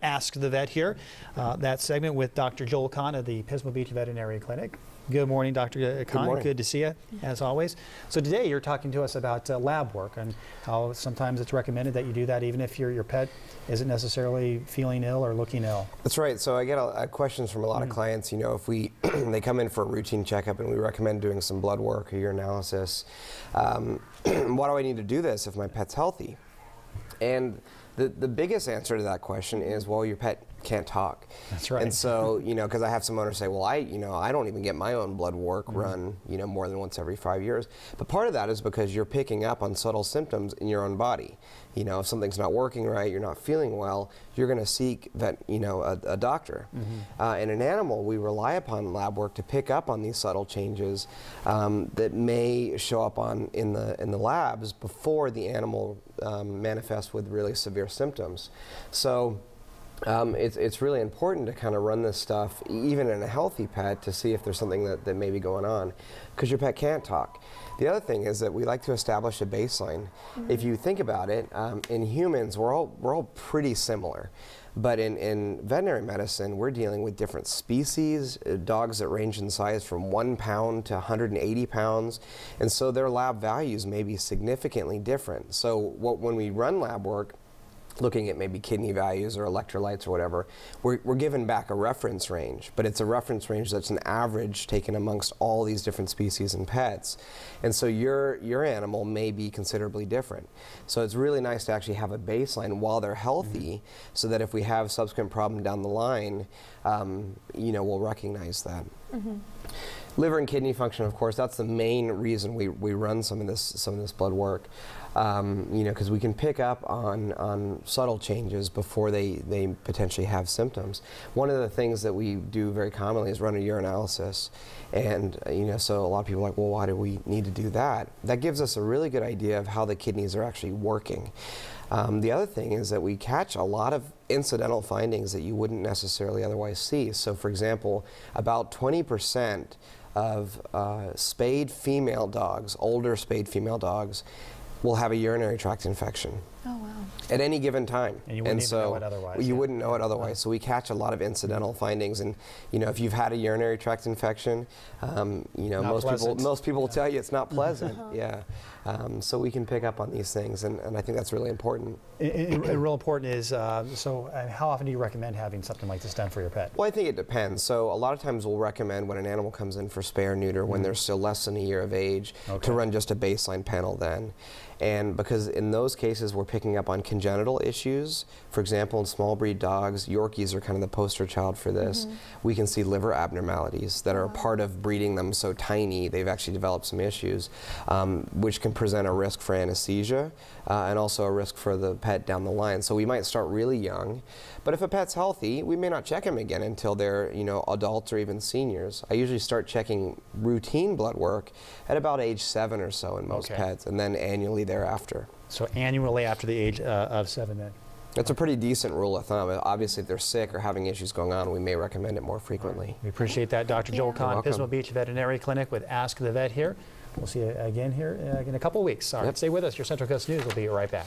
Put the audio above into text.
Ask the Vet here, that segment with Dr. Joel Conn of the Pismo Beach Veterinary Clinic. Good morning, Dr. Conn. Good morning. Good to see you, as always. So today you're talking to us about lab work and how sometimes it's recommended that you do that even if your pet isn't necessarily feeling ill or looking ill. That's right. So I get questions from a lot of clients, you know, if they come in for a routine checkup and we recommend doing some blood work or urinalysis, why do I need to do this if my pet's healthy? And the biggest answer to that question is, well, your pet can't talk. That's right. And so, you know, because I have some owners say, well, I don't even get my own blood work run, you know, more than once every 5 years. But part of that is because you're picking up on subtle symptoms in your own body. You know, if something's not working right, you're not feeling well, you're going to seek a doctor. In an animal, we rely upon lab work to pick up on these subtle changes that may show up in the labs before the animal manifests with really severe symptoms. So it's really important to kind of run this stuff, even in a healthy pet, to see if there's something that may be going on, because your pet can't talk. The other thing is that we like to establish a baseline. If you think about it, in humans, we're all pretty similar. But in veterinary medicine, we're dealing with different species, dogs that range in size from 1 pound to 180 pounds, and so their lab values may be significantly different. So when we run lab work, looking at maybe kidney values or electrolytes or whatever, we're given back a reference range, but it's a reference range that's an average taken amongst all these different species and pets. And so your animal may be considerably different. So it's really nice to actually have a baseline while they're healthy, so that if we have subsequent problem down the line, you know, we'll recognize that. Liver and kidney function, of course, that's the main reason we run some of this blood work. You know, because we can pick up on subtle changes before they potentially have symptoms. One of the things that we do very commonly is run a urinalysis, and you know, so a lot of people are like, well, why do we need to do that? That gives us a really good idea of how the kidneys are actually working. The other thing is that we catch a lot of incidental findings that you wouldn't necessarily otherwise see. So, for example, about 20% of spayed female dogs, older spayed female dogs, will have a urinary tract infection. Oh, wow. At any given time. And you wouldn't even know it otherwise. You wouldn't know it otherwise. So we catch a lot of incidental findings. And, you know, if you've had a urinary tract infection, you know, most people will tell you it's not pleasant. Yeah. So we can pick up on these things, and I think that's really important. And real important is, so how often do you recommend having something like this done for your pet? Well, I think it depends. So a lot of times we'll recommend when an animal comes in for spay or neuter, when they're still less than a year of age, to run just a baseline panel then. And because in those cases we're picking up on congenital issues. For example, in small breed dogs, Yorkies are kind of the poster child for this. We can see liver abnormalities that are a part of breeding them so tiny they've actually developed some issues, which can present a risk for anesthesia and also a risk for the pet down the line. So we might start really young, but if a pet's healthy, we may not check him again until they're, you know, adults or even seniors. I usually start checking routine blood work at about age 7 or so in most pets, and then annually thereafter. So annually after the age of 7 then? That's a pretty decent rule of thumb. Obviously, if they're sick or having issues going on, we may recommend it more frequently. We appreciate that. Dr. Joel Conn, Pismo Beach Veterinary Clinic with Ask the Vet here. We'll see you again here in a couple of weeks. All right, stay with us. Your Central Coast News will be right back.